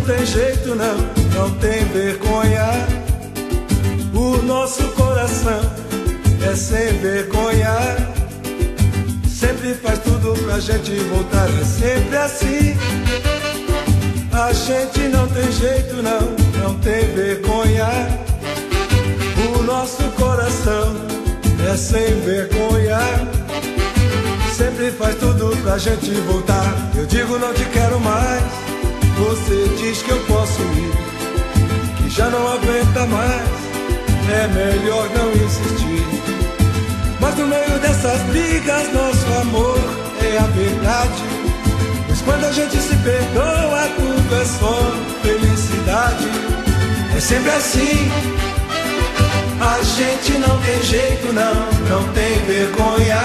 tem jeito não, não tem vergonha. O nosso coração é sem vergonha. Sempre faz tudo pra gente voltar, é sempre assim. A gente não tem jeito não, não tem vergonha. O nosso coração é sem vergonha. Sempre faz tudo pra gente voltar. Eu digo não te quero mais, você diz que eu posso ir, que já não aguenta mais, é melhor não insistir. Mas no meio dessas brigas nosso amor é a verdade. Pois quando a gente se perdoa tudo é só felicidade. É sempre assim. A gente não tem jeito não, não tem vergonha.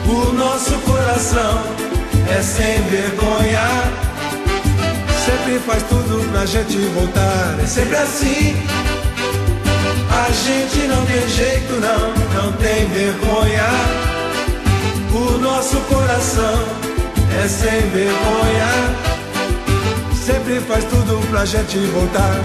O nosso coração é sem vergonha. Sempre faz tudo pra gente voltar, é sempre assim. A gente não tem jeito não, não tem vergonha. O nosso coração é sem vergonha. Sempre faz tudo pra gente voltar.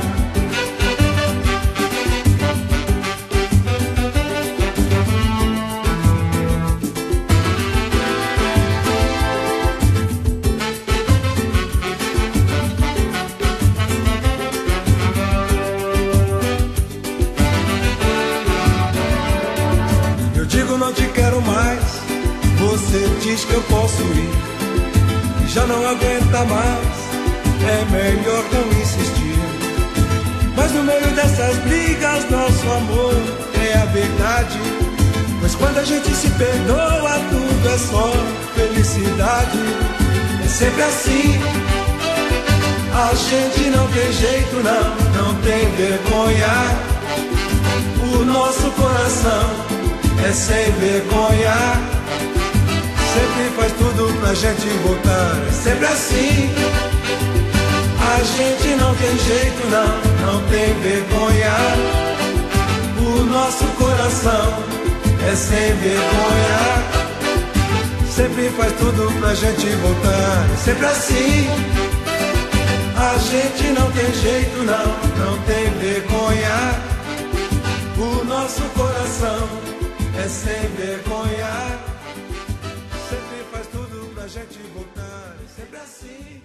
Digo não te quero mais, você diz que eu posso ir, que já não aguenta mais, é melhor não insistir. Mas no meio dessas brigas nosso amor é a verdade. Pois quando a gente se perdoa tudo é só felicidade. É sempre assim. A gente não tem jeito não, não tem vergonha. O nosso coração é sem vergonha. Sempre faz tudo pra gente voltar, é sempre assim. A gente não tem jeito não, não tem vergonha. O nosso coração é sem vergonha. Sempre faz tudo pra gente voltar, é sempre assim. A gente não tem jeito não, não tem vergonha. O nosso coração é sem vergonha. Sempre faz tudo pra gente voltar, é sempre assim.